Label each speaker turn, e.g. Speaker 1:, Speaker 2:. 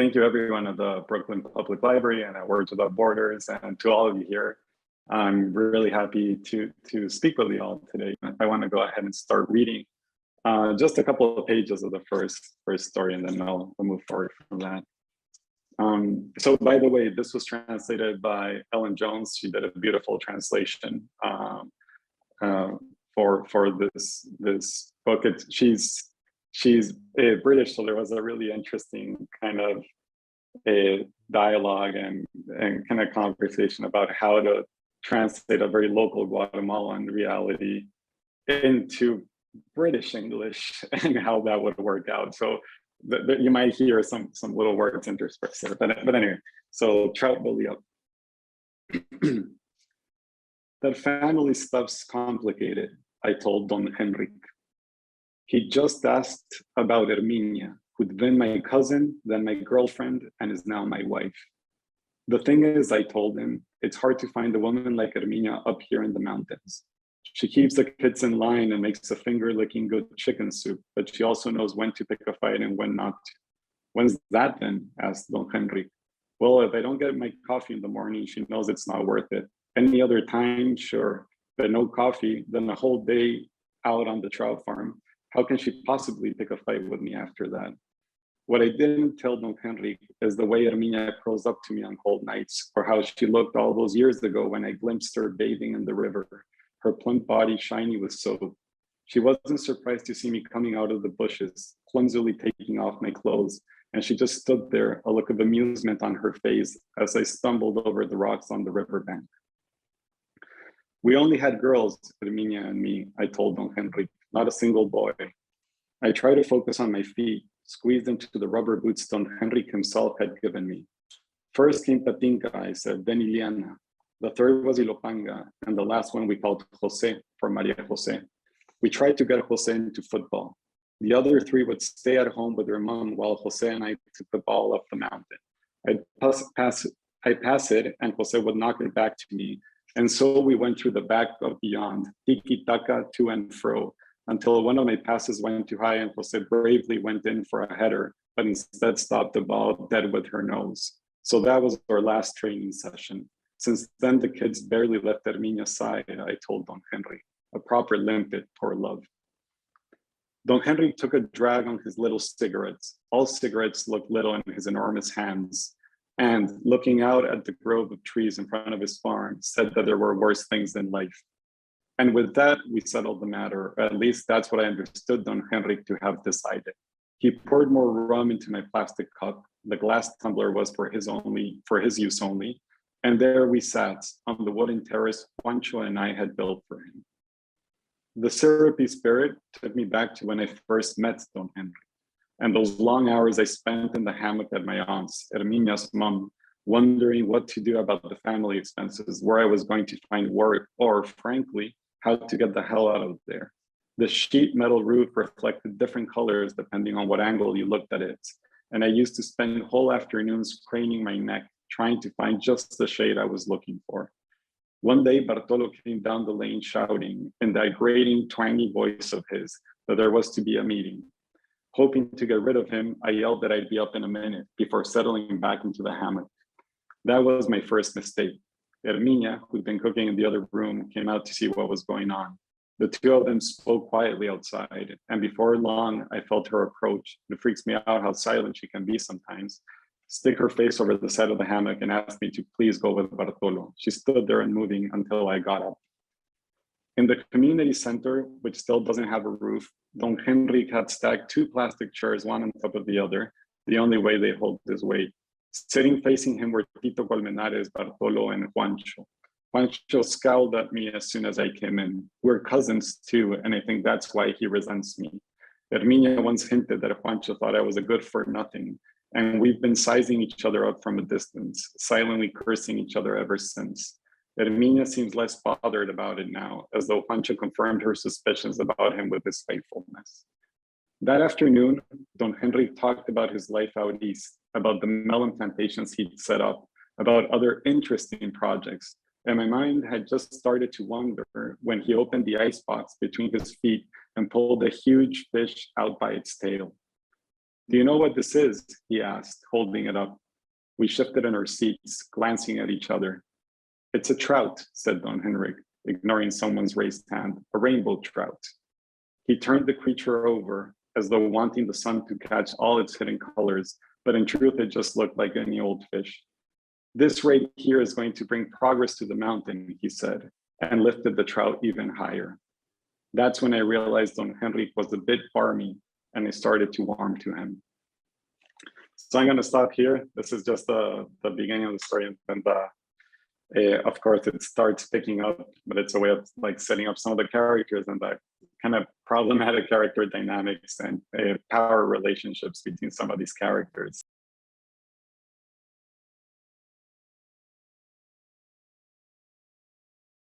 Speaker 1: thank you everyone at the Brooklyn Public Library and at Words Without Borders, and to all of you here. I'm really happy to speak with you all today. I want to go ahead and start reading just a couple of pages of the first story, and then I'll move forward from that. So by the way, this was translated by Ellen Jones. She did a beautiful translation for this book. She's British, so there was a really interesting kind of a dialogue and kind of conversation about how to translate a very local Guatemalan reality into British English and how that would work out. So you might hear some little words interspersed there, but anyway, so Trout Bolivia. That family stuff's complicated, I told Don Henrique. He just asked about Herminia, who'd been my cousin, then my girlfriend, and is now my wife. The thing is, I told him, it's hard to find a woman like Herminia up here in the mountains. She keeps the kids in line and makes a finger-licking good chicken soup, but she also knows when to pick a fight and when not to. When's that then? Asked Don Henrique. Well, if I don't get my coffee in the morning, she knows it's not worth it. Any other time, sure, but no coffee, then a whole day out on the trout farm. How can she possibly pick a fight with me after that? What I didn't tell Don Henrique is the way Herminia curls up to me on cold nights, or how she looked all those years ago when I glimpsed her bathing in the river, her plump body shiny with soap. She wasn't surprised to see me coming out of the bushes, clumsily taking off my clothes, and she just stood there, a look of amusement on her face as I stumbled over the rocks on the riverbank. We only had girls, Herminia and me, I told Don Henrique, not a single boy. I tried to focus on my feet, squeezed into the rubber boots Don Henrique himself had given me. First came Patinka, I said, then Iliana. The third was Ilopanga, and the last one we called Jose for Maria Jose. We tried to get Jose into football. The other three would stay at home with their mom while Jose and I took the ball up the mountain. I'd pass it, and Jose would knock it back to me. And so we went through the back of beyond, tiki-taka, to and fro, until one of my passes went too high and Jose bravely went in for a header, but instead stopped the ball dead with her nose. So that was our last training session. Since then, the kids barely left Herminia's side, I told Don Henrique, a proper limpet for love. Don Henrique took a drag on his little cigarettes. All cigarettes looked little in his enormous hands. And looking out at the grove of trees in front of his farm, said that there were worse things in life. And with that, we settled the matter. At least that's what I understood Don Henrique to have decided. He poured more rum into my plastic cup. The glass tumbler was for his use only. And there we sat on the wooden terrace Juancho and I had built for him. The syrupy spirit took me back to when I first met Don Henrique, and those long hours I spent in the hammock at my aunt's, Herminia's mom, wondering what to do about the family expenses, where I was going to find work, or frankly, how to get the hell out of there. The sheet metal roof reflected different colors depending on what angle you looked at it, and I used to spend whole afternoons craning my neck, trying to find just the shade I was looking for. One day, Bartolo came down the lane shouting in that grating, twangy voice of his that there was to be a meeting. Hoping to get rid of him, I yelled that I'd be up in a minute before settling back into the hammock. That was my first mistake. Herminia, who'd been cooking in the other room, came out to see what was going on. The two of them spoke quietly outside, and before long, I felt her approach. It freaks me out how silent she can be sometimes. Stick her face over the side of the hammock and asked me to please go with Bartolo. She stood there unmoving until I got up. In the community center, which still doesn't have a roof, Don Henrique had stacked two plastic chairs, one on top of the other, the only way they hold his weight. Sitting facing him were Tito Colmenares, Bartolo, and Juancho. Juancho scowled at me as soon as I came in. We're cousins too, and I think that's why he resents me. Herminia once hinted that Juancho thought I was a good for nothing, and we've been sizing each other up from a distance, silently cursing each other ever since. Herminia seems less bothered about it now, as though Juancho confirmed her suspicions about him with his faithfulness. That afternoon, Don Henrique talked about his life out east, about the melon plantations he'd set up, about other interesting projects, and my mind had just started to wander when he opened the icebox between his feet and pulled a huge fish out by its tail. Do you know what this is? He asked, holding it up. We shifted in our seats, glancing at each other. It's a trout, said Don Henrik, ignoring someone's raised hand, a rainbow trout. He turned the creature over, as though wanting the sun to catch all its hidden colors, but in truth, it just looked like any old fish. This right here is going to bring progress to the mountain, he said, and lifted the trout even higher. That's when I realized Don Henrik was a bit barmy, and I started to warm to him. So I'm going to stop here. This is just the beginning of the story, and of course it starts picking up, but it's a way of like setting up some of the characters and the kind of problematic character dynamics and power relationships between some of these characters.